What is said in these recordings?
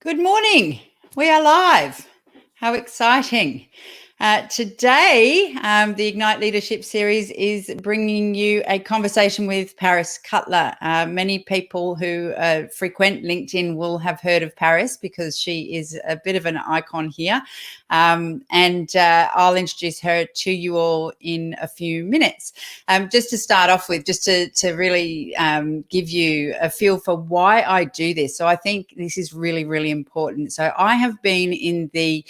Good morning. We are live. How exciting. Today, the Ignite Leadership series is bringing you a conversation with Paris Cutler. Many people who frequent LinkedIn will have heard of Paris because she is a bit of an icon here. And I'll introduce her to you all in a few minutes. Just to start off with, just to really give you a feel for why I do this. So I think this is really, really important. So I have been in the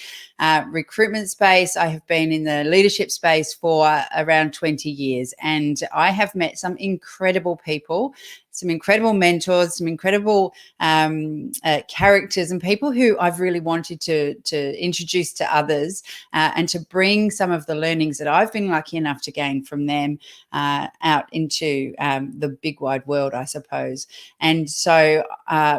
recruitment space. I have been in the leadership space for around 20 years, and I have met some incredible people, some incredible mentors, some incredible characters, and people who I've really wanted to introduce to others and to bring some of the learnings that I've been lucky enough to gain from them out into the big wide world, I suppose. And so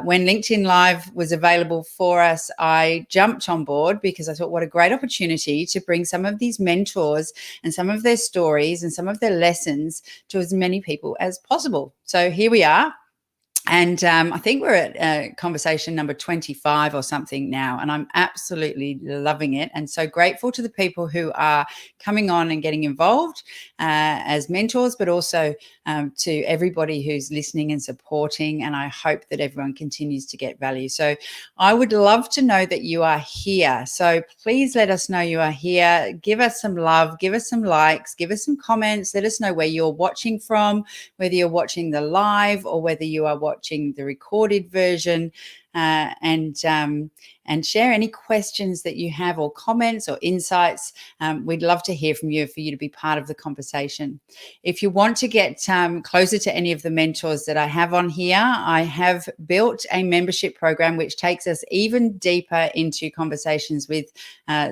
when LinkedIn Live was available for us, I jumped on board because I thought, what a great opportunity to bring some of these mentors and some of their stories and some of their lessons to as many people as possible. So here we are. And I think we're at conversation number 25 or something now, and I'm absolutely loving it. And so grateful to the people who are coming on and getting involved as mentors, but also to everybody who's listening and supporting. And I hope that everyone continues to get value. So I would love to know that you are here. So please let us know you are here. Give us some love, give us some likes, give us some comments. Let us know where you're watching from, whether you're watching the live or whether you are watching the recorded version, and share any questions that you have or comments or insights. We'd love to hear from you, for you to be part of the conversation. If you want to get closer to any of the mentors that I have on here, I have built a membership program which takes us even deeper into conversations with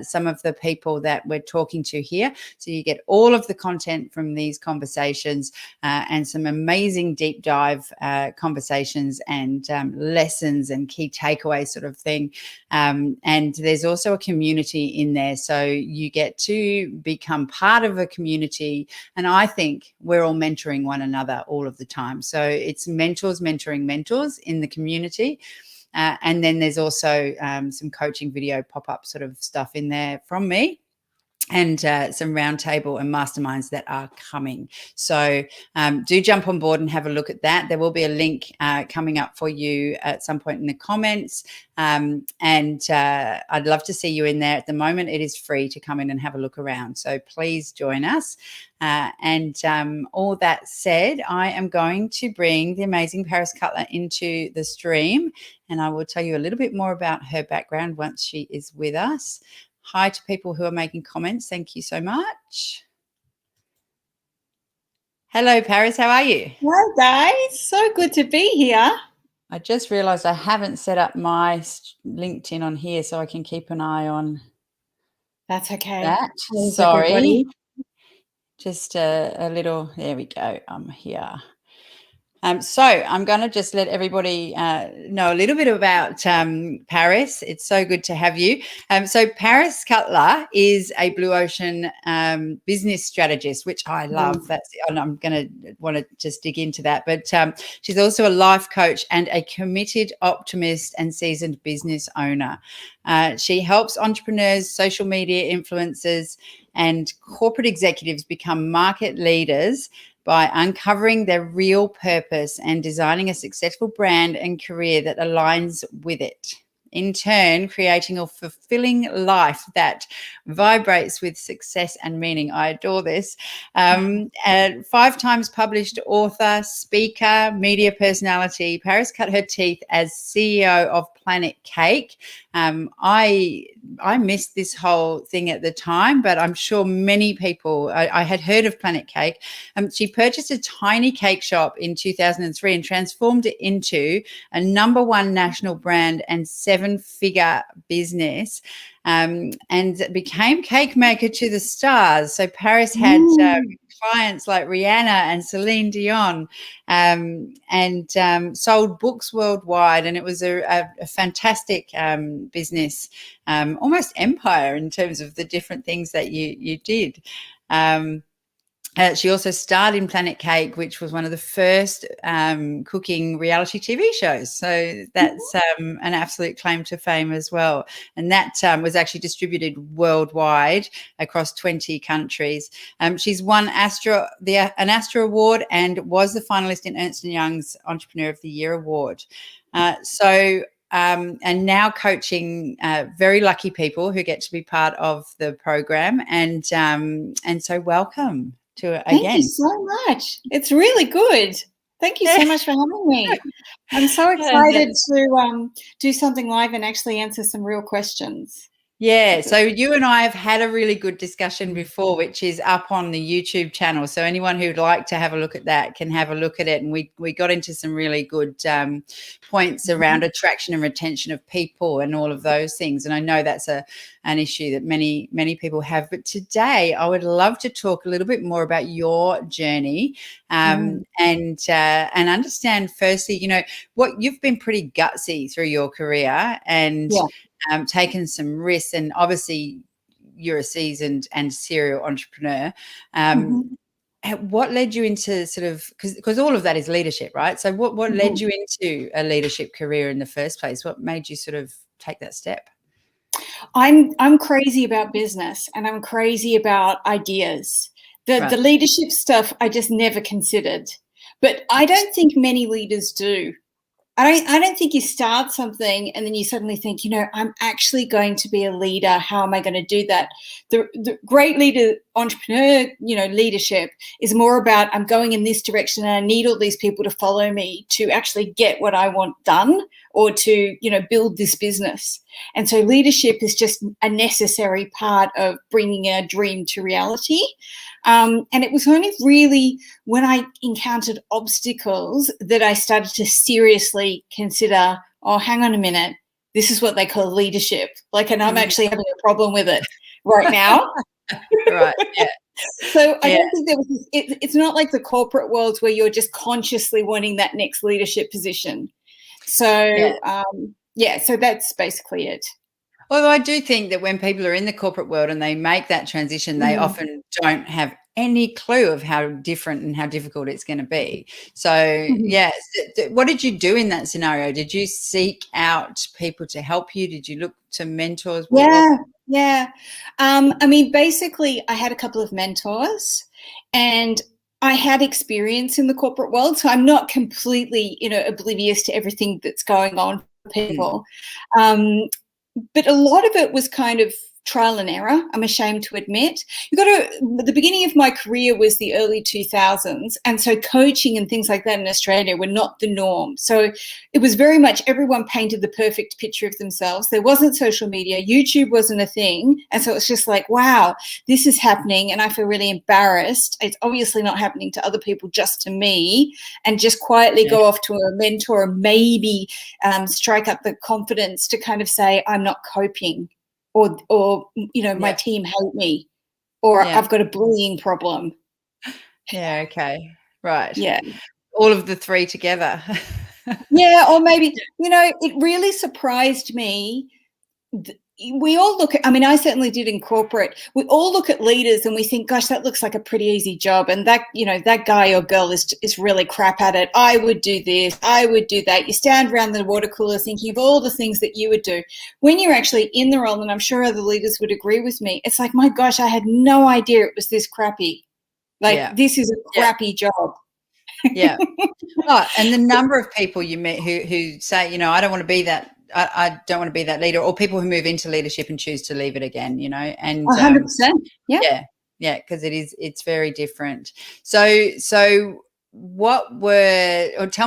some of the people that we're talking to here. So you get all of the content from these conversations and some amazing deep dive conversations and lessons and key takeaways sort of thing. And there's also a community in there. So you get to become part of a community. And I think we're all mentoring one another all of the time. So it's mentors mentoring mentors in the community. And then there's also some coaching video pop-up sort of stuff in there from me, and some roundtable and masterminds that are coming. So do jump on board and have a look at that. There will be a link coming up for you at some point in the comments. And I'd love to see you in there. At the moment, it is free to come in and have a look around. So please join us. And all that said, I am going to bring the amazing Paris Cutler into the stream, and I will tell you a little bit more about her background once she is with us. Hi to people who are making comments. Thank you so much. Hello, Paris. How are you? Hi, guys. So good to be here. I just realised I haven't set up my LinkedIn on here, so I can keep an eye on That's okay. that. Sorry. Everybody. Just a little, there we go. I'm here. So I'm going to just let everybody know a little bit about Paris. It's so good to have you. So Paris Cutler is a Blue Ocean business strategist, which I love. And I'm going to want to just dig into that. But she's also a life coach and a committed optimist and seasoned business owner. She helps entrepreneurs, social media influencers, and corporate executives become market leaders by uncovering their real purpose and designing a successful brand and career that aligns with it. In turn, creating a fulfilling life that vibrates with success and meaning. I adore this. 5 times published author, speaker, media personality. Paris cut her teeth as CEO of Planet Cake. I missed this whole thing at the time, but I'm sure many people, I had heard of Planet Cake. She purchased a tiny cake shop in 2003 and transformed it into a #1 national brand and 7-figure business, and became cake maker to the stars. So Paris had clients like Rihanna and Celine Dion, and sold books worldwide. And it was a fantastic business, almost empire in terms of the different things that you did. She also starred in Planet Cake, which was one of the first cooking reality TV shows. So that's an absolute claim to fame as well. And that was actually distributed worldwide across 20 countries. She's won an Astra Award and was the finalist in Ernst & Young's Entrepreneur of the Year Award. And now coaching very lucky people who get to be part of the program. And so welcome to it again. Thank you so much. It's really good. Thank you so much for having me. I'm so excited to do something live and actually answer some real questions. Yeah, so you and I have had a really good discussion before, which is up on the YouTube channel. So anyone who'd like to have a look at that can have a look at it. And we got into some really good points around attraction and retention of people and all of those things. And I know that's an issue that many people have. But today I would love to talk a little bit more about your journey and understand firstly, what you've been pretty gutsy through your career and taken some risks, and obviously you're a seasoned and serial entrepreneur. What led you into sort of, because all of that is leadership, right? So what led you into a leadership career in the first place? What made you sort of take that step? I'm crazy about business and I'm crazy about ideas. The leadership stuff I just never considered, but I don't think many leaders do. I don't think you start something and then you suddenly think, I'm actually going to be a leader. How am I going to do that? The great entrepreneur, leadership is more about I'm going in this direction and I need all these people to follow me to actually get what I want done or to, build this business. And so leadership is just a necessary part of bringing a dream to reality. And it was only really when I encountered obstacles that I started to seriously consider, oh, hang on a minute, this is what they call leadership. And I'm actually having a problem with it right now. Right, yeah. So I don't think there was it's not like the corporate world where you're just consciously wanting that next leadership position. So, so that's basically it. Although I do think that when people are in the corporate world and they make that transition, they often don't have any clue of how different and how difficult it's going to be. So, what did you do in that scenario? Did you seek out people to help you? Did you look to mentors? Yeah. Basically, I had a couple of mentors and I had experience in the corporate world, so I'm not completely, oblivious to everything that's going on for people. But a lot of it was kind of trial and error, I'm ashamed to admit. The beginning of my career was the early 2000s, and so coaching and things like that in Australia were not the norm. So it was very much everyone painted the perfect picture of themselves. There wasn't social media, YouTube wasn't a thing, and so it's just like, wow, this is happening, and I feel really embarrassed. It's obviously not happening to other people, just to me, and just quietly go off to a mentor, maybe strike up the confidence to kind of say, I'm not coping. Or my team hate me, or I've got a bullying problem. Yeah, okay. Right. Yeah. All of the three together. Yeah, or maybe, it really surprised me. We all look at, I certainly did in corporate, we all look at leaders and we think, gosh, that looks like a pretty easy job. And that, that guy or girl is really crap at it. I would do this, I would do that. You stand around the water cooler thinking of all the things that you would do. When you're actually in the role, and I'm sure other leaders would agree with me, it's like, my gosh, I had no idea it was this crappy. This is a crappy job. Yeah. Oh, and the number of people you met who say, I don't want to be that. I don't want to be that leader, or people who move into leadership and choose to leave it again, and 100%. Yeah, because it's very different. So tell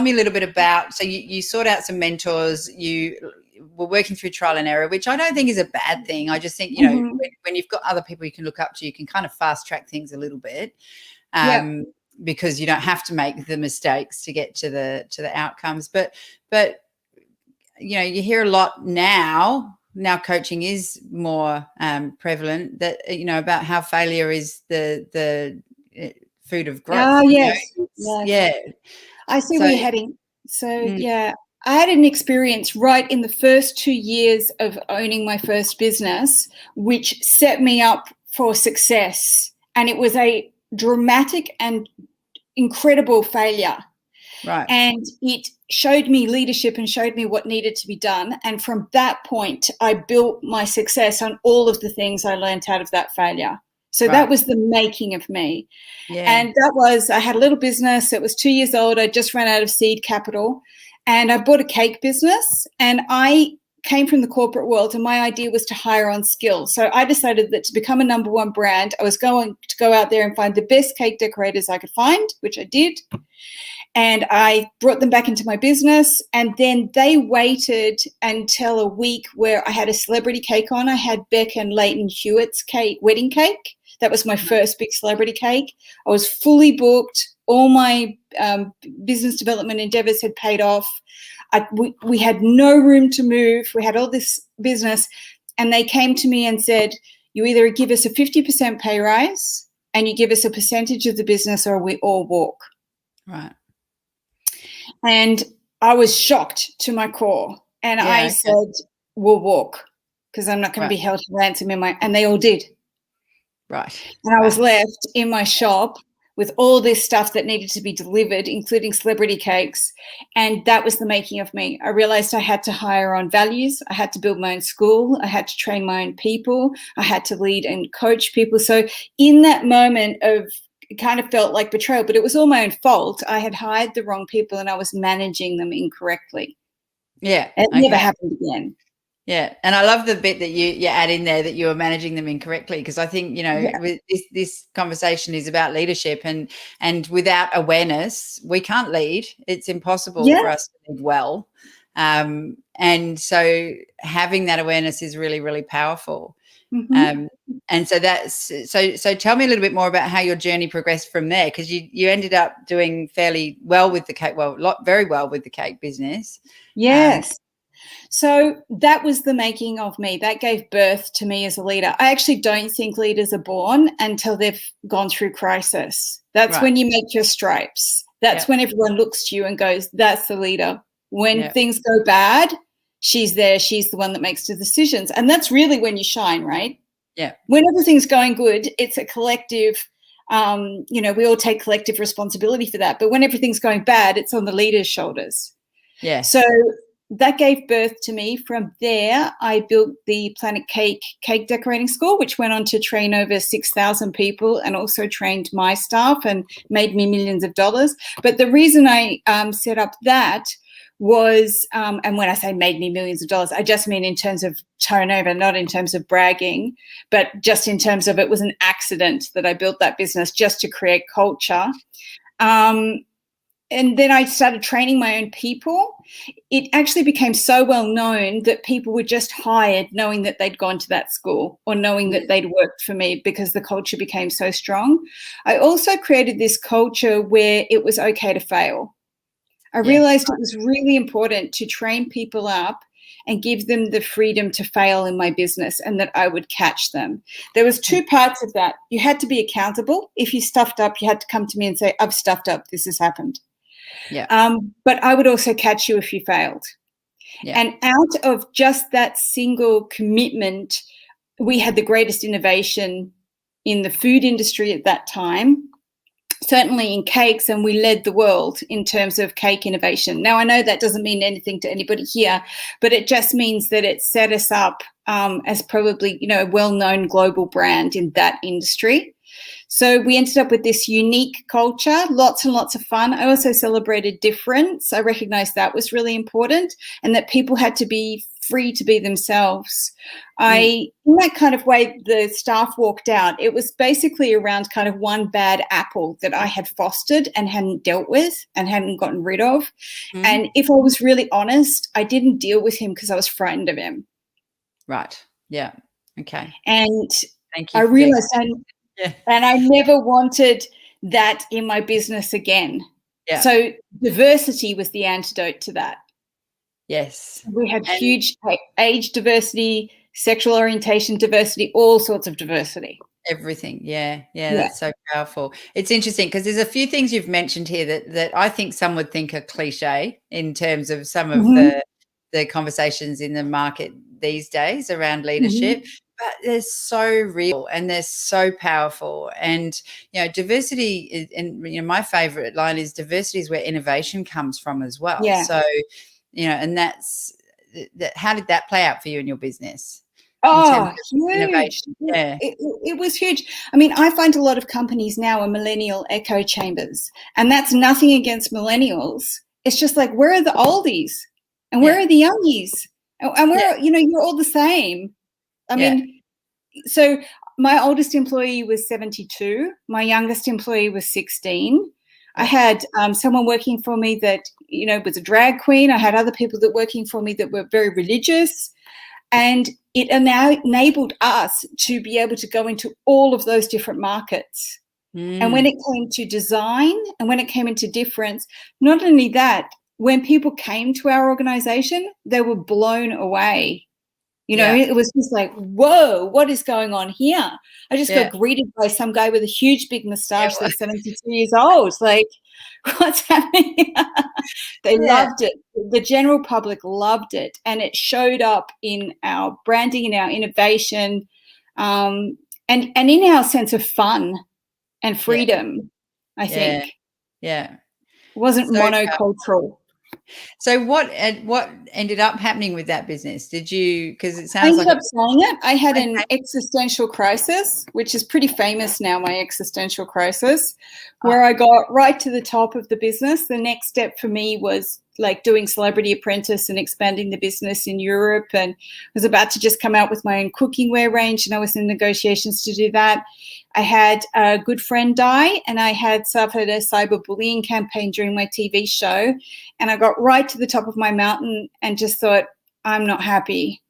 me a little bit about, so you sought out some mentors, you were working through trial and error, which I don't think is a bad thing. I just think, when you've got other people you can look up to, you can kind of fast track things a little bit. Because you don't have to make the mistakes to get to the outcomes. But you hear a lot now coaching is more prevalent, that about how failure is the food of growth. Yes. I see where you're heading. So I had an experience right in the first 2 years of owning my first business, which set me up for success. And it was a dramatic and incredible failure. Right. And it showed me leadership and showed me what needed to be done. And from that point, I built my success on all of the things I learned out of that failure. So that was the making of me. Yeah. And that was, I had a little business. It was 2 years old. I just ran out of seed capital. And I bought a cake business. And I came from the corporate world, and my idea was to hire on skill. So I decided that to become a number one brand, I was going to go out there and find the best cake decorators I could find, which I did. And I brought them back into my business. And then they waited until a week where I had a celebrity cake on. I had Beck and Leighton Hewitt's wedding cake. That was my first big celebrity cake. I was fully booked. All my business development endeavors had paid off. We had no room to move. We had all this business. And they came to me and said, you either give us a 50% pay rise and you give us a percentage of the business, or we all walk. Right. And I was shocked to my core. And I said, we'll walk, because I'm not going to be held to ransom and they all did. Right. And I was left in my shop with all this stuff that needed to be delivered, including celebrity cakes. And that was the making of me. I realized I had to hire on values. I had to build my own school. I had to train my own people. I had to lead and coach people. So in that moment of, it kind of felt like betrayal, but it was all my own fault. I had hired the wrong people and I was managing them incorrectly. Yeah. It never happened again. Yeah. And I love the bit that you add in there, that you were managing them incorrectly, because I think, with this conversation is about leadership, and without awareness, we can't lead. It's impossible for us to lead well. And so having that awareness is really, really powerful. Mm-hmm. And so so tell me a little bit more about how your journey progressed from there, because you ended up doing fairly well with the cake, very well with the cake business. Yes. So that was the making of me. That gave birth to me as a leader. I actually don't think leaders are born until they've gone through crisis. That's when you make your stripes. That's when everyone looks to you and goes, that's the leader. When things go bad, she's there. She's the one that makes the decisions. And that's really when you shine, right? Yeah. When everything's going good, it's a collective, we all take collective responsibility for that. But when everything's going bad, it's on the leader's shoulders. Yeah. So that gave birth to me. From there, I built the Planet Cake decorating school, which went on to train over 6,000 people and also trained my staff and made me millions of dollars. But the reason I set up that was, and when I say made me millions of dollars, I just mean in terms of turnover, not in terms of bragging, but just in terms of, it was an accident that I built that business just to create culture. And then I started training my own people. It actually became so well known that people were just hired knowing that they'd gone to that school, or knowing that they'd worked for me, because the culture became so strong. I also created this culture where it was okay to fail. I realized it was really important to train people up and give them the freedom to fail in my business, and that I would catch them. There was two parts of that. You had to be accountable. If you stuffed up, you had to come to me and say, I've stuffed up, this has happened. Yeah. But I would also catch you if you failed. Yeah. And out of just that single commitment, we had the greatest innovation in the food industry at that time, certainly in cakes, and we led the world in terms of cake innovation. Now, I know that doesn't mean anything to anybody here, but it just means that it set us up as probably, a well-known global brand in that industry. So we ended up with this unique culture, lots and lots of fun. I also celebrated difference. I recognized that was really important, and that people had to be free to be themselves. In that kind of way, the staff walked out. It was basically around kind of one bad apple that I had fostered and hadn't dealt with and hadn't gotten rid of. And if I was really honest, I didn't deal with him because I was frightened of him. Right. Yeah. Okay. And thank you. I realized and I never wanted that in my business again. Yeah. So diversity was the antidote to that. Yes. We had huge age diversity, sexual orientation diversity, all sorts of diversity. Everything. Yeah. That's so powerful. It's interesting because there's a few things you've mentioned here that I think some would think are cliche in terms of some of the conversations in the market these days around leadership. but they're so real and they're so powerful. And, diversity is, and, my favorite line is diversity is where innovation comes from as well. Yeah. So, and that's that. How did that play out for you in your business? Oh, huge. Innovation. Yeah. It was huge. I mean, I find a lot of companies now are millennial echo chambers, and that's nothing against millennials. It's just like, where are the oldies and where are the youngies? And where, you're all the same. I mean, so my oldest employee was 72. My youngest employee was 16. I had someone working for me that, was a drag queen. I had other people that working for me that were very religious. And it enabled us to be able to go into all of those different markets. And when it came to design and when it came into difference, not only that, when people came to our organization, they were blown away. It was just like, whoa, what is going on here? I just got greeted by some guy with a huge, big mustache that's 72 years old. Like, what's happening? They loved it. The general public loved it. And it showed up in our branding, in our innovation, and in our sense of fun and freedom, I think. Yeah. It wasn't so monocultural. So what ended up happening with that business? Did you, because it I sounds ended like up selling it. I had an existential crisis, which is pretty famous now, my existential crisis, where I got right to the top of the business. The next step for me was like doing Celebrity Apprentice and expanding the business in Europe, and was about to just come out with my own cooking wear range, and I was in negotiations to do that. I had a good friend die, and I had suffered a cyberbullying campaign during my TV show, and I got right to the top of my mountain and just thought, I'm not happy.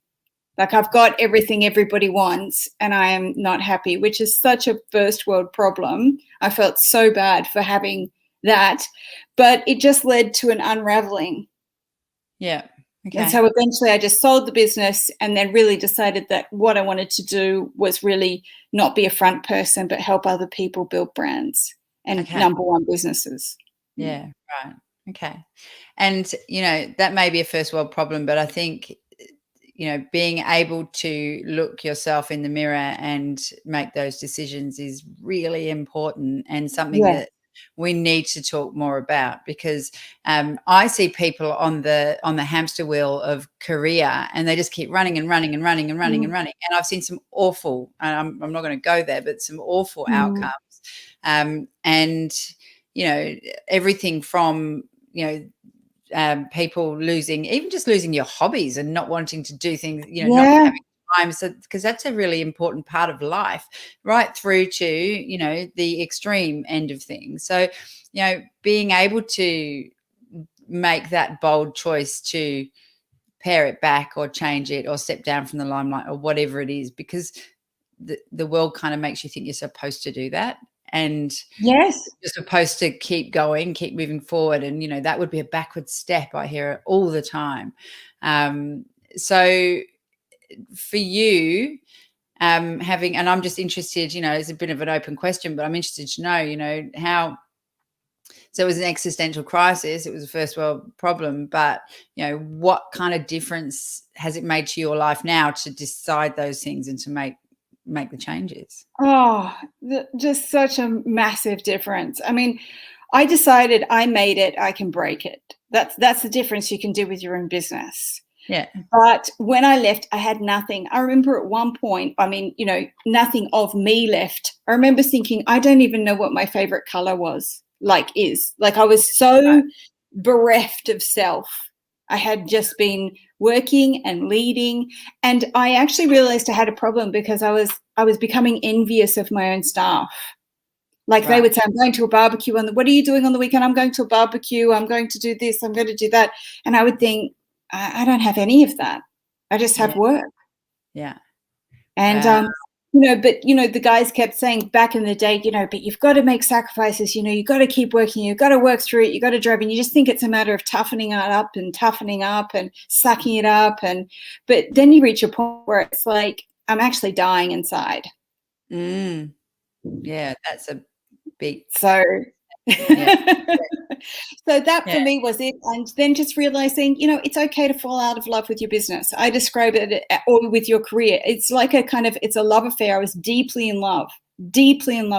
Like, I've got everything everybody wants and I am not happy, which is such a first world problem. I felt so bad for having that, but it just led to an unraveling. Yeah. Okay. And so eventually I just sold the business and then really decided that what I wanted to do was really not be a front person, but help other people build brands and number one businesses. Yeah. Right. Okay. And, that may be a first world problem, but I think, being able to look yourself in the mirror and make those decisions is really important, and something that we need to talk more about, because I see people on the hamster wheel of career, and they just keep running and running and running and running and running. And I've seen some awful, I'm not going to go there, but some awful outcomes. And, everything from, people losing your hobbies and not wanting to do things, not having time. So, because that's a really important part of life, right through to, the extreme end of things. So, being able to make that bold choice to pare it back or change it or step down from the limelight or whatever it is, because the world kind of makes you think you're supposed to do that. And you're supposed to keep going, keep moving forward. And, that would be a backward step. I hear it all the time. So for you, having, and I'm just interested, it's a bit of an open question, but I'm interested to know, how, so it was an existential crisis. It was a first world problem, but, what kind of difference has it made to your life now to decide those things and to make the changes? Oh, just such a massive difference. I mean, I decided I made it, I can break it. That's the difference you can do with your own business. Yeah. But when I left, I had nothing. I remember at one point, nothing of me left. I remember thinking, I don't even know what my favorite color is. Like, I was so bereft of self. I had just been working and leading, and I actually realized I had a problem because I was becoming envious of my own staff. Like, they would say, I'm going to a barbecue what are you doing on the weekend? I'm going to a barbecue. I'm going to do this. I'm going to do that. And I would think, I don't have any of that. I just have work. Yeah. And, the guys kept saying back in the day, but you've got to make sacrifices, you've got to keep working, you've got to work through it, you've got to drive, and you just think it's a matter of toughening up and sucking it up. But then you reach a point where it's like, I'm actually dying inside. Yeah, that's a big. So Yeah. So that Yeah. for me was it. And then just realizing, it's okay to fall out of love with your business. I describe it, or with your career. It's like it's a love affair. I was deeply in love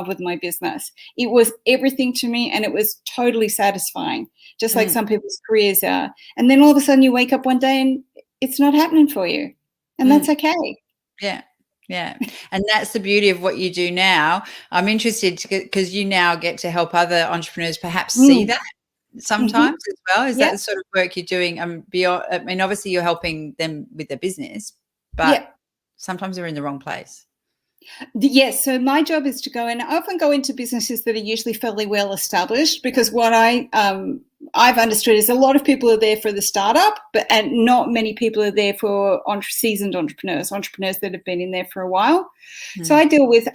with my business. It was everything to me, and it was totally satisfying, just like some people's careers are. And then all of a sudden you wake up one day and it's not happening for you. And that's okay. Yeah. Yeah. And that's the beauty of what you do now. I'm interested because you now get to help other entrepreneurs perhaps see that sometimes as well. Is that the sort of work you're doing? Beyond, I mean, obviously you're helping them with their business, but sometimes they're in the wrong place. Yes, so my job is to go in. I often go into businesses that are usually fairly well established, because what I've understood is a lot of people are there for the startup, and not many people are there for seasoned entrepreneurs that have been in there for a while. So I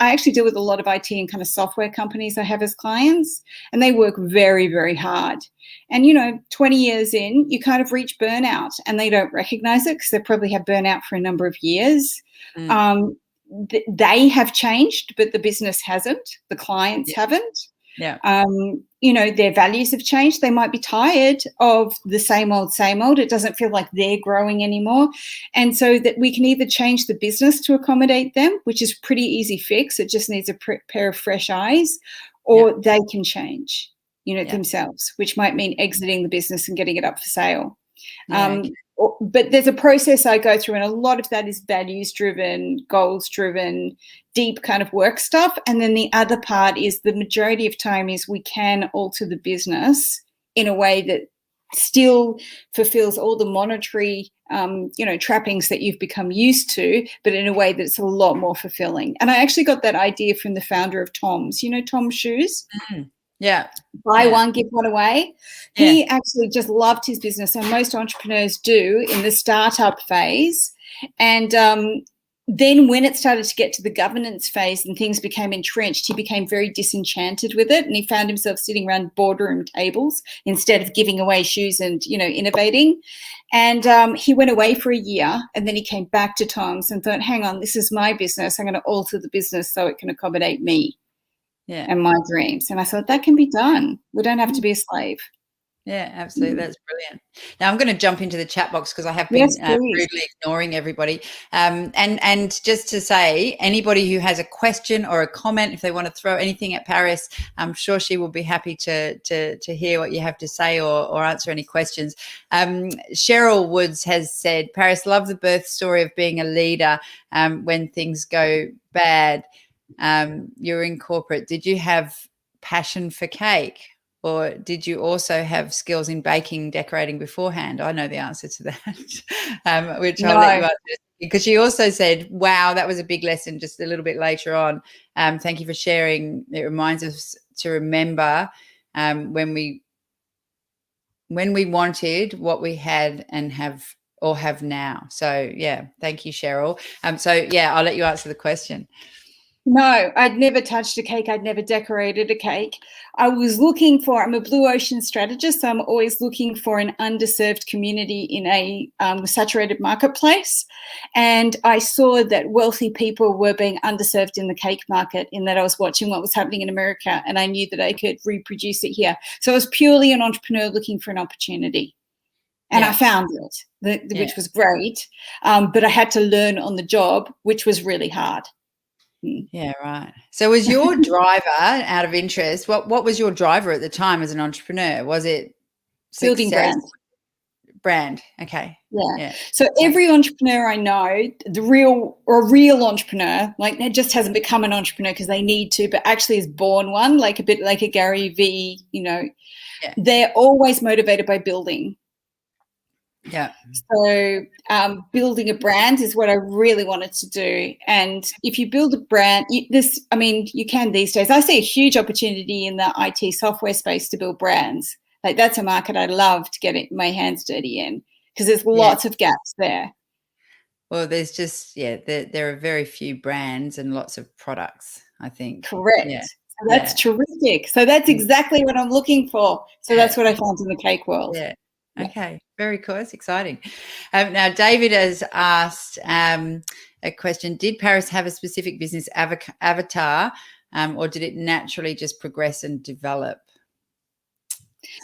actually deal with a lot of IT and kind of software companies I have as clients, and they work very, very hard. And 20 years in, you kind of reach burnout, and they don't recognize it because they probably have burnout for a number of years. They have changed, but the business hasn't. The clients haven't. Yeah. Their values have changed. They might be tired of the same old, same old. It doesn't feel like they're growing anymore. And so that we can either change the business to accommodate them, which is pretty easy fix. It just needs a pair of fresh eyes, or they can change, themselves, which might mean exiting the business and getting it up for sale. But there's a process I go through, and a lot of that is values-driven, goals-driven, deep kind of work stuff. And then the other part is, the majority of time is, we can alter the business in a way that still fulfills all the monetary, trappings that you've become used to, but in a way that's a lot more fulfilling. And I actually got that idea from the founder of Tom's, Tom's Shoes. Yeah. Buy one, give one away. He actually just loved his business, and most entrepreneurs do in the startup phase. And then when it started to get to the governance phase and things became entrenched, he became very disenchanted with it, and he found himself sitting around boardroom tables instead of giving away shoes and, innovating. And he went away for a year, and then he came back to Tom's and thought, hang on, this is my business. I'm going to alter the business so it can accommodate me. And my dreams. And I thought, that can be done. We don't have to be a slave. Yeah, absolutely. That's brilliant. Now I'm going to jump into the chat box because I have been rudely ignoring everybody. And just to say, anybody who has a question or a comment, if they want to throw anything at Paris, I'm sure she will be happy to hear what you have to say or answer any questions. Cheryl Woods has said, Paris, love the birth story of being a leader when things go bad. You're in corporate. Did you have passion for cake, or did you also have skills in baking, decorating beforehand? I know the answer to that, which I'll let you answer, because she also said, wow, that was a big lesson just a little bit later on. Thank you for sharing. It reminds us to remember when we wanted what we had and have now. So yeah, thank you, Cheryl. So yeah, I'll let you answer the question. No, I'd never touched a cake. I'd never decorated a cake. I'm a blue ocean strategist, so I'm always looking for an underserved community in a saturated marketplace. And I saw that wealthy people were being underserved in the cake market, in that I was watching what was happening in America, and I knew that I could reproduce it here. So I was purely an entrepreneur looking for an opportunity. And I found it, which was great. But I had to learn on the job, which was really hard. Yeah, right. So was your driver, out of interest, what was your driver at the time as an entrepreneur? Was it building brand? Okay. Yeah. So every entrepreneur I know, a real entrepreneur, like, it just hasn't become an entrepreneur because they need to, but actually is born one, like a bit like a Gary V, they're always motivated by building. Yeah. So building a brand is what I really wanted to do. And if you build a brand, you can these days. I see a huge opportunity in the IT software space to build brands. Like, that's a market I'd love to get my hands dirty in, because there's lots of gaps there. Well, there's just, there are very few brands and lots of products, I think. Correct. Yeah. So that's terrific. So that's exactly what I'm looking for. So that's what I found in the cake world. Yeah. Okay, very cool. It's exciting. Now, David has asked a question. Did Paris have a specific business avatar, or did it naturally just progress and develop?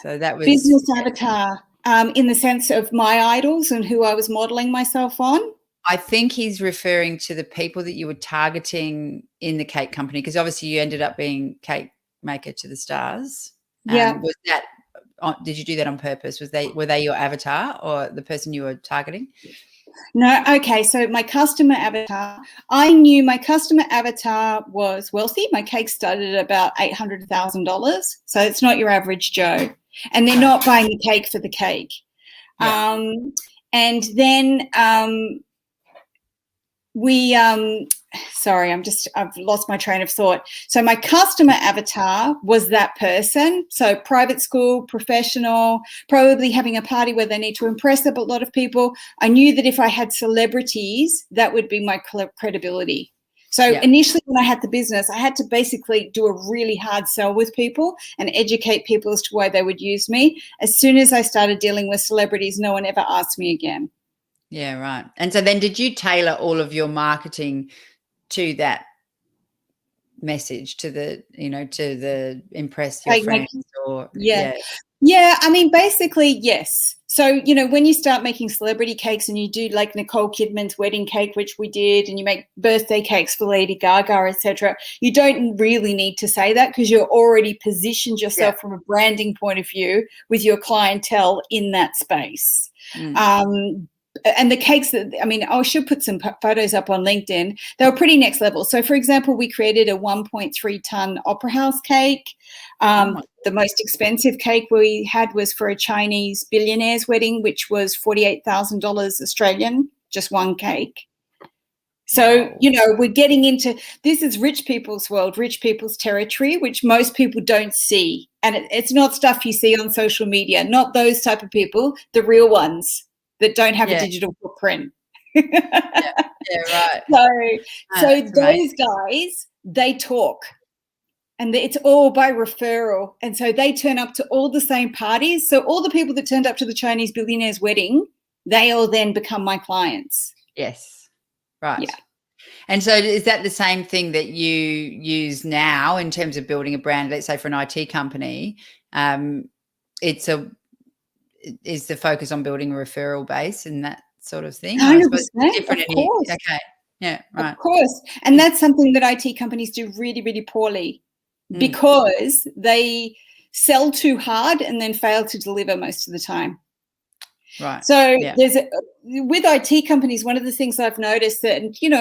So that was Business avatar, in the sense of my idols and who I was modeling myself on. I think he's referring to the people that you were targeting in the cake company, because obviously you ended up being cake maker to the stars. Yeah. Was that? Did you do that on purpose? Were they your avatar or the person you were targeting? No. Okay. So my customer avatar, I knew my customer avatar was wealthy. My cake started at about $800,000. So it's not your average Joe, and they're not buying the cake for the cake. Yeah. And then sorry, I've lost my train of thought. So my customer avatar was that person. So private school, professional, probably having a party where they need to impress a lot of people. I knew that if I had celebrities, that would be my credibility. So initially when I had the business, I had to basically do a really hard sell with people and educate people as to why they would use me. As soon as I started dealing with celebrities, no one ever asked me again. Yeah, right. And so then did you tailor all of your marketing to that message, to the impress your friends or Yeah, I mean, basically, yes. So, when you start making celebrity cakes and you do like Nicole Kidman's wedding cake, which we did, and you make birthday cakes for Lady Gaga, etc., you don't really need to say that because you're already positioned yourself from a branding point of view with your clientele in that space. And the cakes I should put some photos up on LinkedIn. They were pretty next level. So, for example, we created a 1.3 ton opera house cake. The most expensive cake we had was for a Chinese billionaire's wedding, which was $48,000 Australian, just one cake. So, we're getting into, this is rich people's world, rich people's territory, which most people don't see. And it's not stuff you see on social media, not those type of people, the real ones that don't have a digital footprint. Right. So those guys, they talk. And it's all by referral. And so they turn up to all the same parties. So all the people that turned up to the Chinese billionaire's wedding, they all then become my clients. Yes. Right. Yeah. And so is that the same thing that you use now in terms of building a brand, let's say for an IT company? Is the focus on building a referral base and that sort of thing? 100%, different of course. Okay. Yeah, right. Of course. And that's something that IT companies do really, really poorly because they sell too hard and then fail to deliver most of the time. Right. So with IT companies, one of the things I've noticed that,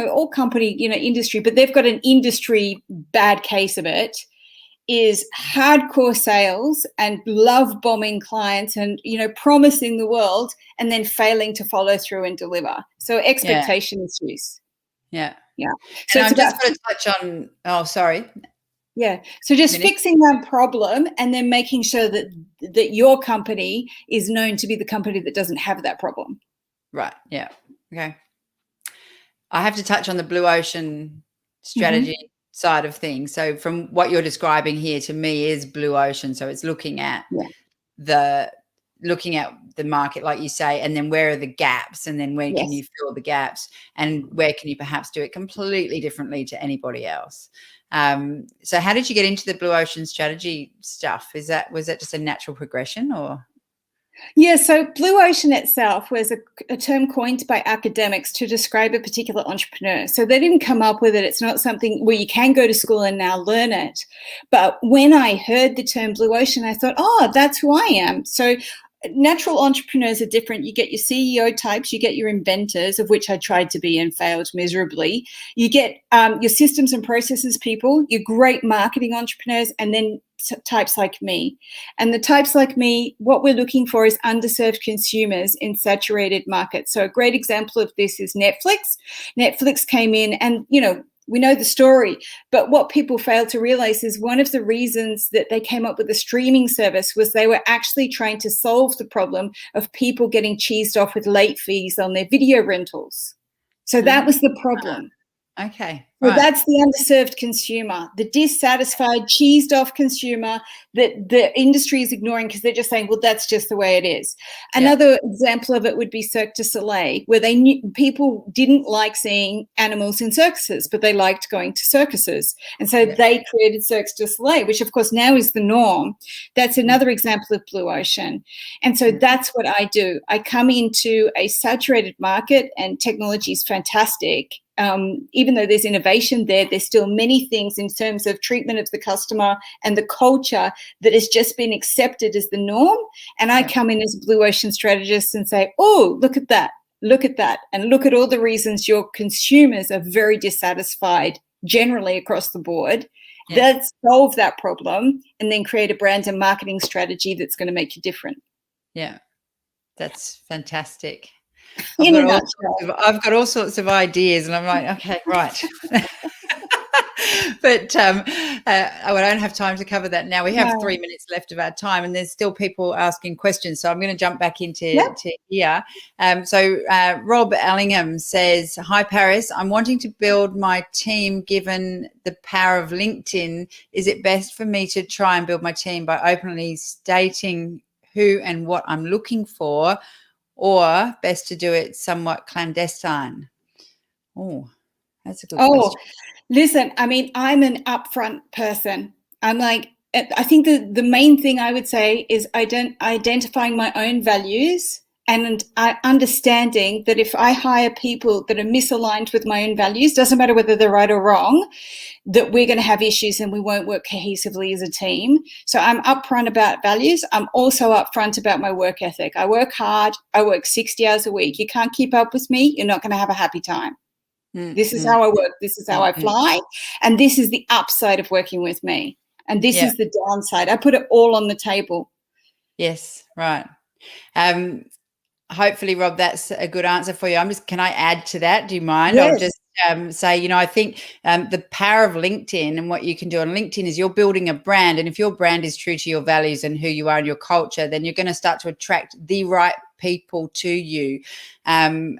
all company, industry, but they've got an industry bad case of it, is hardcore sales and love bombing clients and, promising the world and then failing to follow through and deliver. So expectation issues. Yeah. Yeah. So I'm just going to touch on, sorry. Yeah. So just fixing that problem and then making sure that your company is known to be the company that doesn't have that problem. Right. Yeah. Okay. I have to touch on the blue ocean strategy side of things. So from what you're describing here, to me, is blue ocean. So it's looking at the market, like you say, and then where are the gaps, and then where can you fill the gaps, and where can you perhaps do it completely differently to anybody else. So how did you get into the blue ocean strategy stuff? Was that just a natural progression, or? Yeah, so blue ocean itself was a term coined by academics to describe a particular entrepreneur. So they didn't come up with it. It's not something where you can go to school and now learn it. But when I heard the term blue ocean, I thought, oh, that's who I am. So natural entrepreneurs are different. You get your CEO types, you get your inventors, of which I tried to be and failed miserably. You get your systems and processes people, your great marketing entrepreneurs, and then types like me. And the types like me, what we're looking for is underserved consumers in saturated markets. So a great example of this is Netflix. Netflix came in and, we know the story, but what people fail to realize is one of the reasons that they came up with a streaming service was they were actually trying to solve the problem of people getting cheesed off with late fees on their video rentals. So that was the problem. Okay. So Right. that's the underserved consumer, the dissatisfied, cheesed off consumer that the industry is ignoring because they're just saying, well, that's just the way it is. Another example of it would be Cirque du Soleil, where they knew people didn't like seeing animals in circuses, but they liked going to circuses. And so they created Cirque du Soleil, which of course now is the norm. That's another example of blue ocean. And so that's what I do. I come into a saturated market, and technology is fantastic. Even though there's innovation there, there's still many things in terms of treatment of the customer and the culture that has just been accepted as the norm. And I come in as a blue ocean strategist and say, oh, look at that, and look at all the reasons your consumers are very dissatisfied generally across the board. Let's solve that problem and then create a brand and marketing strategy that's going to make you different. Yeah, that's fantastic. I've got all sorts of ideas, and I'm like, okay, right. But I don't have time to cover that now. We have 3 minutes left of our time, and there's still people asking questions. So I'm going to jump back into here. So Rob Allingham says, hi, Paris. I'm wanting to build my team given the power of LinkedIn. Is it best for me to try and build my team by openly stating who and what I'm looking for, or best to do it somewhat clandestine? Oh, that's a good question. Listen, I mean, I'm an upfront person. I'm like, I think the main thing I would say is identifying my own values and understanding that if I hire people that are misaligned with my own values, doesn't matter whether they're right or wrong, that we're going to have issues and we won't work cohesively as a team. So I'm upfront about values. I'm also upfront about my work ethic. I work hard. I work 60 hours a week. You can't keep up with me, you're not going to have a happy time. This is how I work. This is how I fly. And this is the upside of working with me. And this is the downside. I put it all on the table. Yes, right. Hopefully, Rob, that's a good answer for you. Can I add to that? Do you mind? Yes. I'll just say, I think the power of LinkedIn and what you can do on LinkedIn is you're building a brand. And if your brand is true to your values and who you are and your culture, then you're going to start to attract the right people to you. And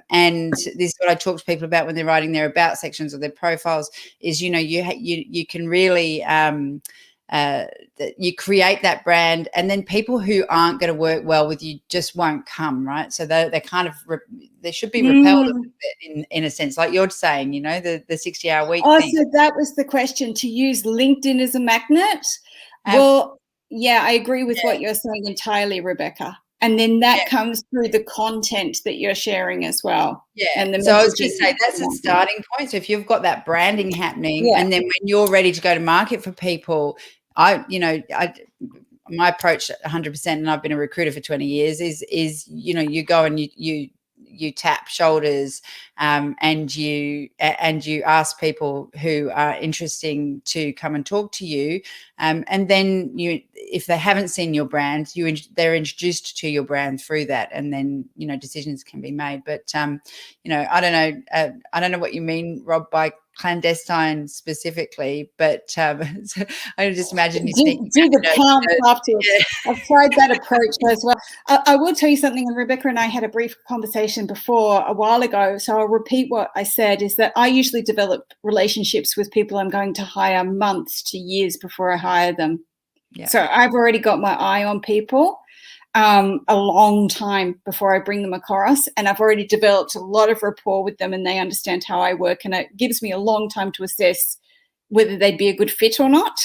this is what I talk to people about when they're writing their about sections or their profiles is, you can really you create that brand, and then people who aren't going to work well with you just won't come, right? So they're kind of they should be repelled a bit in a sense, like you're saying, the 60-hour week thing. So that was the question, to use LinkedIn as a magnet. Well, I agree with what you're saying entirely, Rebecca. And then that comes through the content that you're sharing as well. Yeah. And So I was going to say that's a starting point. So if you've got that branding happening, and then when you're ready to go to market for people, my approach 100%, and I've been a recruiter for 20 years, is you go and you tap shoulders, and you ask people who are interesting to come and talk to you, and then if they haven't seen your brand, they're introduced to your brand through that, and then decisions can be made. But I don't know what you mean, Rob, by clandestine specifically, but I just imagine you do the pound afterwards. I've tried that approach as well. I will tell you something, and Rebecca and I had a brief conversation before a while ago, so I'll repeat what I said, is that I usually develop relationships with people I'm going to hire months to years before I hire them. So I've already got my eye on people a long time before I bring them across, and I've already developed a lot of rapport with them, and they understand how I work, and it gives me a long time to assess whether they'd be a good fit or not.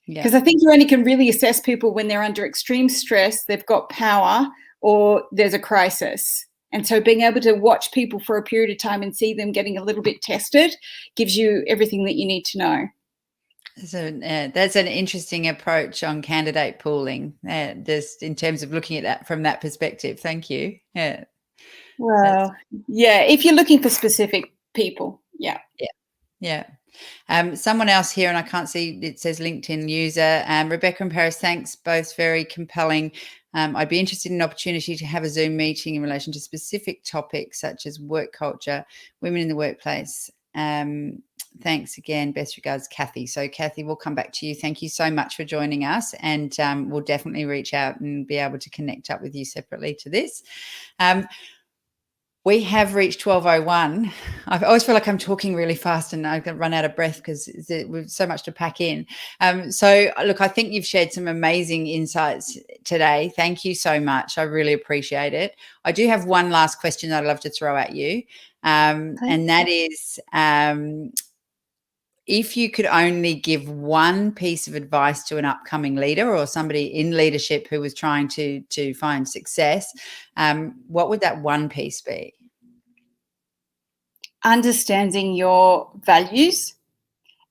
Because I think you only can really assess people when they're under extreme stress, they've got power, or there's a crisis. And so being able to watch people for a period of time and see them getting a little bit tested gives you everything that you need to know. So that's an interesting approach on candidate pooling, just in terms of looking at that from that perspective. Thank you. Yeah. Well, if you're looking for specific people, someone else here, and I can't see, it says LinkedIn user, Rebecca and Paris, thanks, both very compelling. I'd be interested in an opportunity to have a Zoom meeting in relation to specific topics such as work culture, women in the workplace. Thanks again. Best regards, Kathy. So Kathy, we'll come back to you. Thank you so much for joining us, and we'll definitely reach out and be able to connect up with you separately to this. We have reached 12:01. I always feel like I'm talking really fast and I can run out of breath because we've so much to pack in. So, look, I think you've shared some amazing insights today. Thank you so much. I really appreciate it. I do have one last question that I'd love to throw at you, and that is, if you could only give one piece of advice to an upcoming leader or somebody in leadership who was trying to find success, what would that one piece be? Understanding your values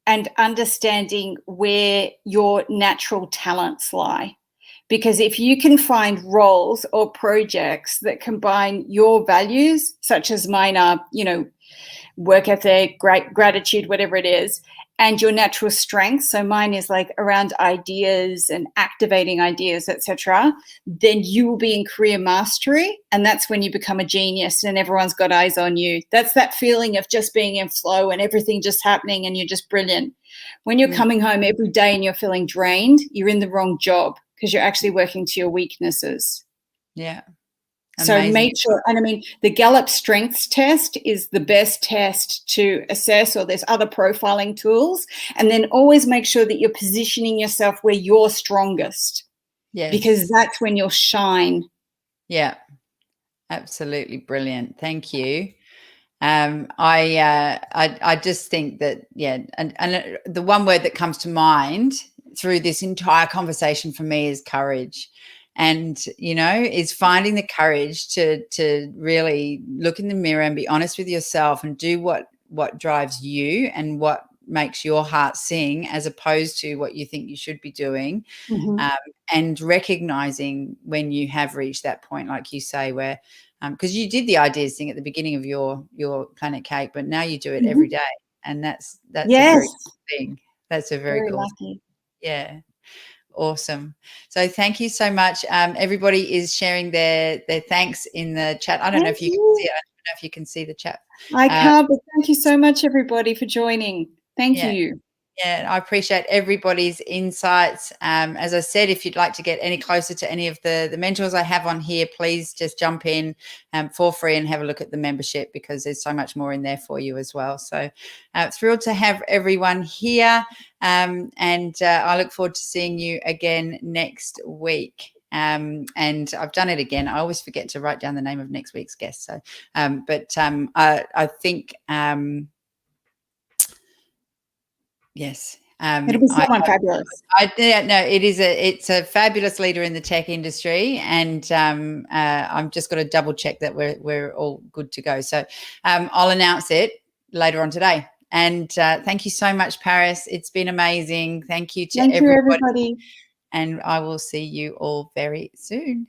and understanding where your natural talents lie. Because if you can find roles or projects that combine your values, such as mine are, work ethic, great gratitude, whatever it is, and your natural strengths, so mine is like around ideas and activating ideas, etc., then you will be in career mastery, and that's when you become a genius and everyone's got eyes on you. That's that feeling of just being in flow and everything just happening and you're just brilliant. When you're coming home every day and you're feeling drained, you're in the wrong job because you're actually working to your weaknesses. Yeah. Amazing. So make sure, and I mean, the Gallup Strengths Test is the best test to assess, or there's other profiling tools. And then always make sure that you're positioning yourself where you're strongest. Yes. Because that's when you'll shine. Yeah, absolutely brilliant. Thank you. I just think that, and the one word that comes to mind through this entire conversation for me is courage. And, is finding the courage to really look in the mirror and be honest with yourself and do what drives you and what makes your heart sing, as opposed to what you think you should be doing. Mm-hmm. And recognizing when you have reached that point, like you say, where, because you did the ideas thing at the beginning of your Planet Cake, but now you do it every day. And that's yes. A very cool thing. That's a very cool lucky. Thing. Yeah. Awesome. So thank you so much. Everybody is sharing their thanks in the chat. I don't know if you can see it. I don't know if you can see the chat. I can't, but thank you so much, everybody, for joining. Thank you. Yeah, I appreciate everybody's insights. As I said, if you'd like to get any closer to any of the mentors I have on here, please just jump in for free and have a look at the membership, because there's so much more in there for you as well. So thrilled to have everyone here. And I look forward to seeing you again next week. And I've done it again. I always forget to write down the name of next week's guest. So, I think... yes. It'll be someone fabulous. It's a fabulous leader in the tech industry, and I'm just got to double check that we're all good to go. So I'll announce it later on today. And thank you so much, Paris. It's been amazing. Thank you to everybody. And I will see you all very soon.